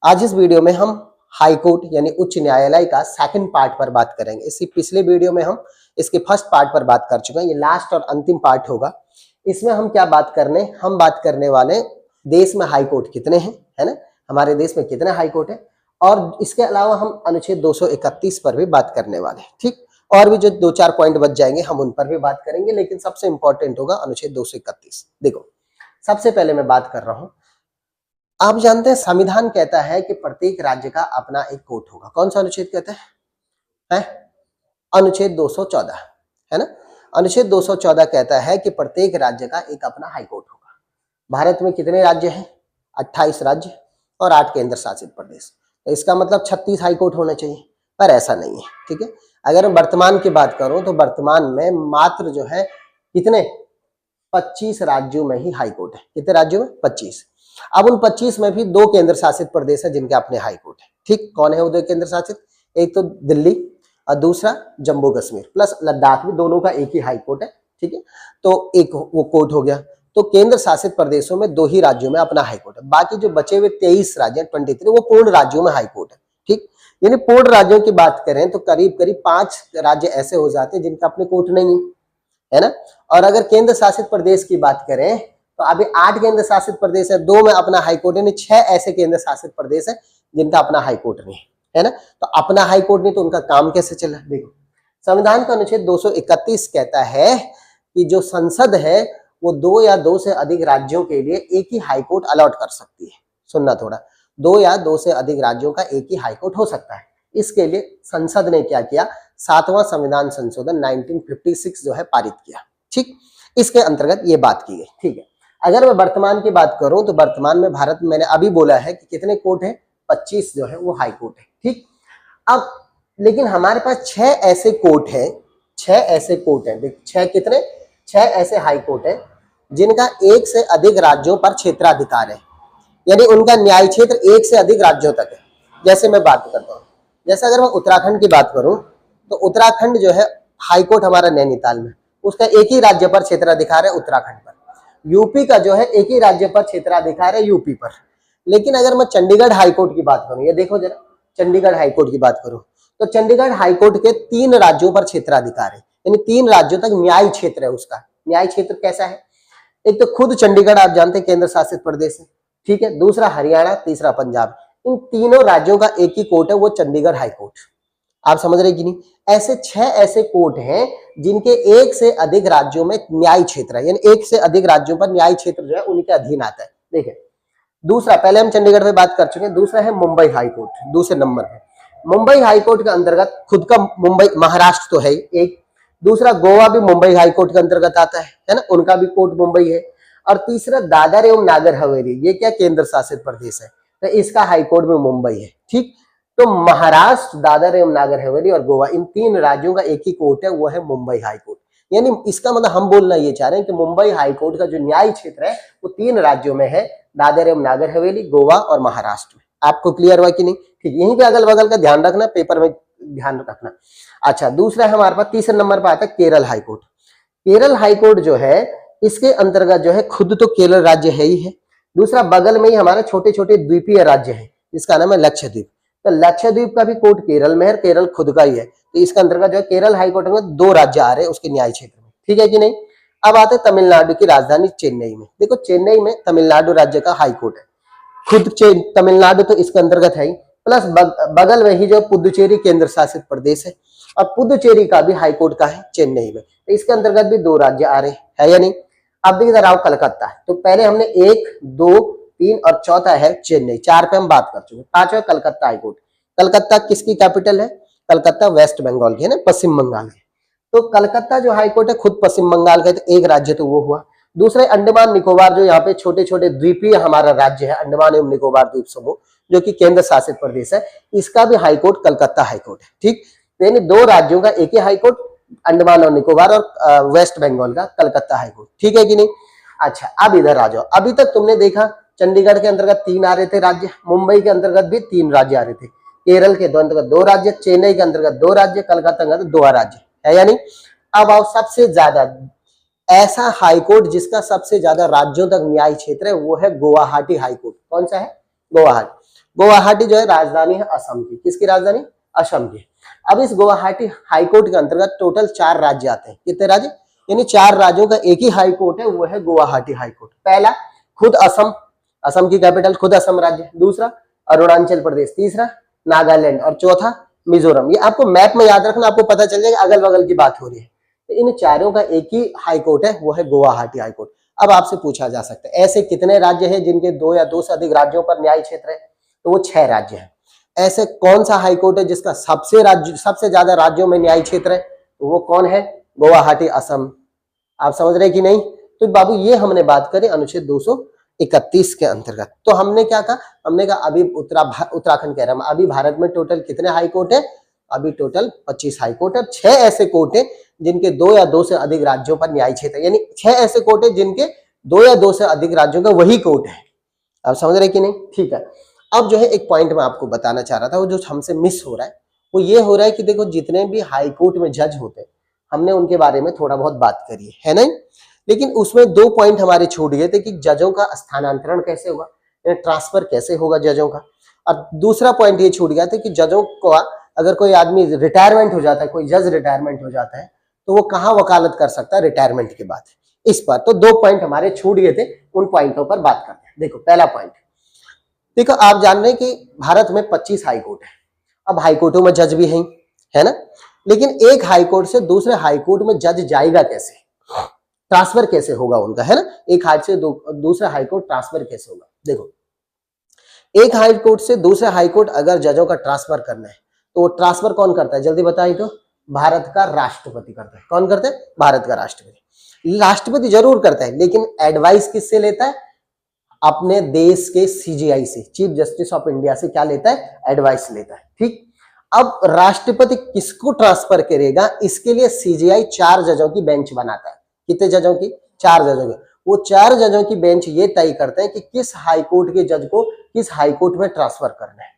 आज इस वीडियो में हम हाई कोर्ट यानी उच्च न्यायालय का सेकंड पार्ट पर बात करेंगे। इसी पिछले वीडियो में हम इसके फर्स्ट पार्ट पर बात कर चुके हैं। ये लास्ट और अंतिम पार्ट होगा। इसमें हम क्या बात करने वाले देश में हाई कोर्ट कितने हैं, है ना, हमारे देश में कितने हाई कोर्ट है, और इसके अलावा हम अनुच्छेद 231 पर भी बात करने वाले हैं। ठीक, और भी जो 2-4 पॉइंट बच जाएंगे हम उन पर भी बात करेंगे, लेकिन सबसे इंपॉर्टेंट होगा अनुच्छेद 231। देखो, सबसे पहले मैं बात कर रहा हूं, आप जानते हैं संविधान कहता है कि प्रत्येक राज्य का अपना एक कोर्ट होगा। कौन सा अनुच्छेद कहता है? अनुच्छेद 214, है ना। अनुच्छेद 214 कहता है कि प्रत्येक राज्य का एक अपना हाई कोर्ट होगा। भारत में कितने राज्य हैं? 28 राज्य और 8 केंद्र शासित प्रदेश। तो इसका मतलब 36 हाई कोर्ट होना चाहिए, पर ऐसा नहीं है। ठीक है, अगर मैं वर्तमान की बात करूं तो वर्तमान में मात्र जो है कितने 25 राज्यों में ही हाई कोर्ट है। कितने राज्यों में? 25। अब उन 25 में भी 2 केंद्र शासित प्रदेश है जिनके अपने हाई कोर्ट है। ठीक, कौन है वो 2 केंद्र शासित? एक तो दिल्ली और दूसरा जम्मू कश्मीर प्लस लद्दाख भी, दोनों का एक ही हाई कोर्ट है। ठीक है, तो एक वो कोर्ट हो गया। तो केंद्र शासित प्रदेशों में 2 ही राज्यों में अपना हाई कोर्ट है। बाकी जो बचे हुए 23 राज्य 23 वो पूर्ण राज्यों में हाई कोर्ट है। ठीक, यानी पूर्ण राज्यों की बात करें तो करीब करीब 5 राज्य ऐसे हो जाते हैं जिनका अपने कोर्ट नहीं है ना। और अगर केंद्र शासित प्रदेश की बात करें तो अभी 8 केंद्र शासित प्रदेश है, 2 में अपना हाई कोर्ट है, 6 ऐसे केंद्र शासित प्रदेश है जिनका अपना हाई कोर्ट नहीं है ना। तो अपना हाई कोर्ट नहीं तो उनका काम कैसे चला? देखो, संविधान का अनुच्छेद 231 कहता है कि जो संसद है वो 2 या 2 से अधिक राज्यों के लिए एक ही हाई कोर्ट अलॉट कर सकती है। सुनना थोड़ा, 2 या 2 से अधिक राज्यों का एक ही हाई कोर्ट हो सकता है। इसके लिए संसद ने क्या किया? 7वां संविधान संशोधन 1956 जो है पारित किया। ठीक, इसके अंतर्गत ये बात की गई। ठीक है, अगर मैं वर्तमान की बात करूं तो वर्तमान में भारत में मैंने अभी बोला है कि कितने कोर्ट है? 25 जो है वो हाई कोर्ट है। ठीक, अब लेकिन हमारे पास 6 ऐसे कोर्ट है, 6 ऐसे कोर्ट है। देख, 6 कितने? 6 ऐसे हाई कोर्ट है जिनका 1 से अधिक राज्यों पर क्षेत्राधिकार है, यानी उनका न्याय क्षेत्र 1 से अधिक राज्यों तक है। जैसे मैं बात करता हूँ, जैसे अगर मैं उत्तराखंड की बात करूं तो उत्तराखंड जो है हाई कोर्ट हमारा नैनीताल में, उसका एक ही राज्य पर क्षेत्राधिकार है उत्तराखंड पर। यूपी का जो है एक ही राज्य पर क्षेत्राधिकार है यूपी पर। लेकिन अगर मैं चंडीगढ़ हाईकोर्ट की बात करूं, ये देखो जरा, चंडीगढ़ हाईकोर्ट की बात करूं तो चंडीगढ़ हाईकोर्ट के 3 राज्यों पर क्षेत्राधिकार है, यानी 3 राज्यों तक न्याय क्षेत्र है उसका। न्याय क्षेत्र कैसा है? एक तो खुद चंडीगढ़ आप जानते हैं केंद्र शासित प्रदेश है, ठीक है, दूसरा हरियाणा, तीसरा पंजाब। इन तीनों राज्यों का एक ही कोर्ट है, वो चंडीगढ़ हाईकोर्ट। आप समझ रहे कि नहीं? ऐसे 6 ऐसे कोर्ट हैं जिनके 1 से अधिक राज्यों में न्याय क्षेत्र है, यानी 1 से अधिक राज्यों पर न्याय क्षेत्र जो है उनके अधीन आता है। देखिए, दूसरा, पहले हम चंडीगढ़ पे बात कर चुके हैं, दूसरा है मुंबई हाईकोर्ट। दूसरे नंबर पे मुंबई हाईकोर्ट के अंतर्गत खुद का मुंबई, महाराष्ट्र तो है एक, दूसरा गोवा भी मुंबई हाईकोर्ट के अंतर्गत आता है ना, उनका भी कोर्ट मुंबई है। और तीसरा दादर एवं नागर हवेली, ये क्या केंद्र शासित प्रदेश है, तो इसका हाईकोर्ट भी मुंबई है। ठीक, तो महाराष्ट्र, दादर एवं नागर हवेली और गोवा, इन 3 राज्यों का एक ही कोर्ट है, वो है मुंबई हाईकोर्ट। यानी इसका मतलब हम बोलना ये चाह रहे हैं कि मुंबई हाईकोर्ट का जो न्याय क्षेत्र है वो 3 राज्यों में है, दादर एवं नागर हवेली, गोवा और महाराष्ट्र में। आपको क्लियर हुआ कि नहीं? ठीक, यहीं पे अगल बगल का ध्यान रखना, पेपर में ध्यान रखना। अच्छा, दूसरा है हमारे पास, तीसरे नंबर पर आता है केरल हाईकोर्ट। केरल हाईकोर्ट जो है इसके अंतर्गत जो है खुद तो केरल राज्य है ही है, दूसरा बगल में ही हमारे छोटे छोटे द्वीपीय राज्य है जिसका नाम है लक्षद्वीप। तो लक्षद्वीप का भी कोर्ट केरल में है, केरल खुद का ही है। तो इसके अंतर्गत जो है केरल हाईकोर्ट में 2 राज्य आ रहे हैं उसके न्याय क्षेत्र में। ठीक है कि नहीं? अब आते तमिलनाडु की राजधानी चेन्नई में। देखो, चेन्नई में तमिलनाडु राज्य का हाईकोर्ट है, खुद तमिलनाडु तो इसके अंतर्गत है ही, प्लस बगल में ही जो पुदुचेरी केंद्र शासित प्रदेश है, और पुदुचेरी का भी हाईकोर्ट का है चेन्नई में। तो इसके अंतर्गत भी 2 राज्य आ रहे हैं, है या नहीं? अब देखिए इधर आओ, कलकत्ता। तो पहले हमने 1, 2, 3 और चौथा है चेन्नई, 4 पे हम बात कर चुके। 5वां कलकत्ता हाईकोर्ट। कलकत्ता किसकी कैपिटल है? कलकत्ता वेस्ट बंगाल की है ना, पश्चिम बंगाल की। तो कलकत्ता जो हाईकोर्ट है खुद पश्चिम बंगाल का है, तो एक राज्य तो वो हुआ। दूसरे अंडमान निकोबार, जो यहाँ पे छोटे छोटे द्वीपीय हमारा राज्य है, अंडमान एवं निकोबार द्वीप समूह, जो कि केंद्र शासित प्रदेश है, इसका भी हाईकोर्ट कलकत्ता हाईकोर्ट है। ठीक, यानी 2 राज्यों का एक ही हाईकोर्ट, अंडमान और निकोबार और वेस्ट बंगाल का कलकत्ता हाईकोर्ट। ठीक है कि नहीं? अच्छा, अब इधर आ जाओ। अभी तक तुमने देखा चंडीगढ़ के अंतर्गत 3 आ रहे थे राज्य, मुंबई के अंतर्गत भी 3 राज्य आ रहे थे, केरल के अंतर्गत 2 राज्य, चेन्नई के अंतर्गत 2 राज्य, कलकत्ता के अंतर्गत 2 राज्य, है या नहीं? अब आओ, सबसे ज्यादा ऐसा हाईकोर्ट जिसका सबसे ज्यादा राज्यों तक न्याय क्षेत्र है वो है गुवाहाटी हाईकोर्ट। कौन सा है? गुवाहाटी। गुवाहाटी जो है राजधानी है असम की। किसकी राजधानी? असम की। अब इस गुवाहाटी हाईकोर्ट के अंतर्गत टोटल 4 राज्य आते हैं। कितने राज्य? यानी 4 राज्यों का एक ही हाईकोर्ट है, वो है गुवाहाटी हाईकोर्ट। पहला खुद असम, असम की कैपिटल खुद असम राज्य। दूसरा अरुणाचल प्रदेश, तीसरा नागालैंड और चौथा मिजोरम। ये आपको मैप में याद रखना, आपको पता चल जाएगा अगल बगल की बात हो रही है। तो इन चारों का एक ही हाईकोर्ट है, वो है गुवाहाटी हाईकोर्ट। अब आपसे पूछा जा सकता है ऐसे कितने राज्य हैं जिनके 2 या 2 से अधिक राज्यों पर न्याय क्षेत्र है? तो वो 6 राज्य हैं। ऐसे कौन सा हाईकोर्ट है जिसका सबसे ज्यादा राज्यों में न्याय क्षेत्र है? तो वो कौन है? गुवाहाटी असम। आप समझ रहे कि नहीं? तो बाबू ये हमने बात करी अनुच्छेद 231 के अंतर्गत। तो हमने क्या कहा? हमने कहा अभी उत्तराखंड कह रहा हूं, अभी भारत में टोटल कितने हाई कोर्ट है? अभी टोटल 25 हाई कोर्ट है। 6 ऐसे कोर्ट है जिनके 2 या 2 से अधिक राज्यों पर न्याय क्षेत्र है, यानी 6 ऐसे कोर्ट है जिनके 2 या 2 से अधिक राज्यों का वही कोर्ट है। आप समझ रहे कि नहीं? ठीक है। अब जो है एक पॉइंट मैं आपको बताना चाह रहा था, वो जो हमसे मिस हो रहा है वो ये हो रहा है कि देखो जितने भी हाई कोर्ट में जज होते हैं हमने उनके बारे में थोड़ा बहुत बात करी है नहीं, लेकिन उसमें 2 पॉइंट हमारे छूट गए थे कि जजों का स्थानांतरण कैसे होगा, ट्रांसफर कैसे होगा जजों का। और दूसरा पॉइंट ये छूट गया था कि जजों को अगर कोई आदमी रिटायरमेंट हो जाता है, कोई जज रिटायरमेंट हो जाता है तो वो कहाँ वकालत कर सकता है रिटायरमेंट के बाद। इस पर तो 2 पॉइंट हमारे छूट गए थे, उन पॉइंटों पर बात करते हैं। देखो पहला पॉइंट, देखो आप जान रहे हैं कि भारत में 25 हाई कोर्ट है। अब हाई कोर्टों में जज भी हैं, है ना, लेकिन एक हाई कोर्ट से दूसरे हाई कोर्ट में जज जाएगा कैसे, ट्रांसफर कैसे होगा उनका, है ना, एक हाई से दूसरा हाई कोर्ट ट्रांसफर कैसे होगा। देखो एक हाई कोर्ट से दूसरे हाई कोर्ट अगर जजों का ट्रांसफर करना है तो वो ट्रांसफर कौन करता है? जल्दी बताइए तो भारत का राष्ट्रपति करता है। कौन करता है? भारत का राष्ट्रपति। राष्ट्रपति जरूर करता है, लेकिन एडवाइस किससे लेता है? अपने देश के सीजीआई से, चीफ जस्टिस ऑफ इंडिया से क्या लेता है? एडवाइस लेता है। ठीक, अब राष्ट्रपति किसको ट्रांसफर करेगा इसके लिए सीजीआई 4 जजों की बेंच बनाता है। कितने जजों की? 4 जजों की। वो 4 जजों की बेंच ये तय करते हैं कि किस हाई कोर्ट के जज को किस हाई कोर्ट में ट्रांसफर करना है।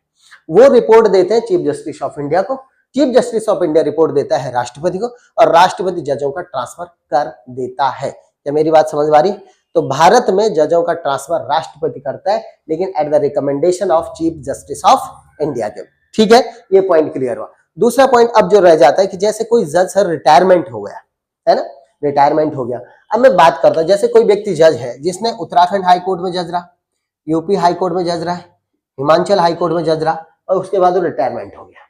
वो रिपोर्ट देते हैं चीफ जस्टिस ऑफ इंडिया को, chief justice of India report देता है राष्ट्रपति को और राष्ट्रपति जजों का ट्रांसफर कर देता है। क्या मेरी बात समझ आ रही? तो भारत में जजों का ट्रांसफर राष्ट्रपति करता है, लेकिन at the recommendation of chief justice of India के। ठीक है, ये पॉइंट क्लियर हुआ। दूसरा पॉइंट अब जो रह जाता है कि जैसे कोई जज सर रिटायरमेंट हो गया, है ना, रिटायरमेंट हो गया। अब मैं बात करता हूं जैसे कोई व्यक्ति जज है जिसने उत्तराखंड हाई कोर्ट में जज रहा, यूपी हाई कोर्ट में जज रहा है, हिमाचल हाई कोर्ट में जज रहा और उसके बाद वो रिटायरमेंट हो गया।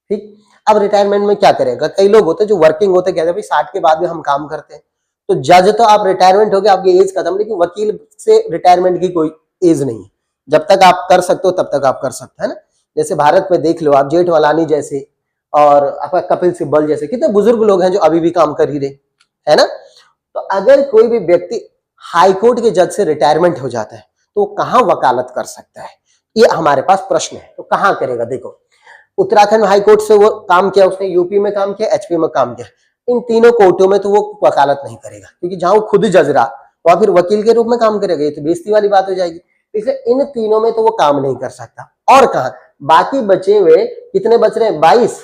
ठीक, अब रिटायरमेंट में क्या करेगा? कई लोग होते हैं जो वर्किंग होते, कहते हैं भाई 60 के बाद भी हम काम करते हैं। तो जज तो आप रिटायरमेंट हो गया, आपकी एज खत्म, लेकिन वकील से रिटायरमेंट की कोई एज नहीं है। जब तक आप कर सकते हो तब तक आप कर सकते हैं ना। जैसे भारत में देख लो आप, जेठमलानी जैसे और आपका कपिल सिब्बल जैसे कितने बुजुर्ग लोग हैं जो अभी भी काम कर ही रहे, है ना। तो अगर कोई भी व्यक्ति हाईकोर्ट के जज से रिटायरमेंट हो जाता है तो कहां वकालत कर सकता है, ये हमारे पास प्रश्न है। तो कहां करेगा? देखो उत्तराखंड हाई कोर्ट से वो काम किया, उसने यूपी में काम किया, एचपी में काम किया, इन तीनों कोर्टों में तो वो वकालत नहीं करेगा, क्योंकि जहां वो खुद जज रहा वहां फिर वकील के रूप में काम करेगा, ये तो बेइज्जती वाली बात हो जाएगी। इसलिए इन तीनों में तो वो काम नहीं कर सकता। और कहा बाकी बचे हुए कितने बच रहे हैं? 22।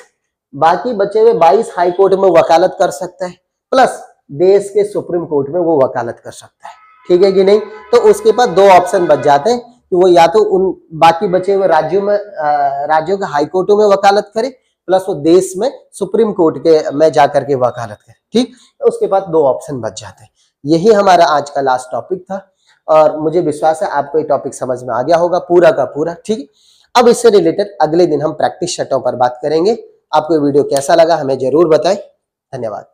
बाकी बचे हुए 22 हाई कोर्ट में वकालत कर सकता है, प्लस देश के सुप्रीम कोर्ट में वो वकालत कर सकता है। ठीक है कि नहीं? तो उसके पास 2 ऑप्शन बच जाते हैं कि वो या तो उन बाकी बचे हुए राज्यों के हाई कोर्टों में वकालत करे, प्लस वो देश में सुप्रीम कोर्ट के में जाकर के वकालत करे। ठीक, तो उसके बाद 2 ऑप्शन बच जाते हैं। यही हमारा आज का लास्ट टॉपिक था और मुझे विश्वास है आपको ये टॉपिक समझ में आ गया होगा पूरा का पूरा। ठीक, अब इससे रिलेटेड अगले दिन हम प्रैक्टिस सेटों पर बात करेंगे। आपको वीडियो कैसा लगा हमें जरूर बताएं। धन्यवाद।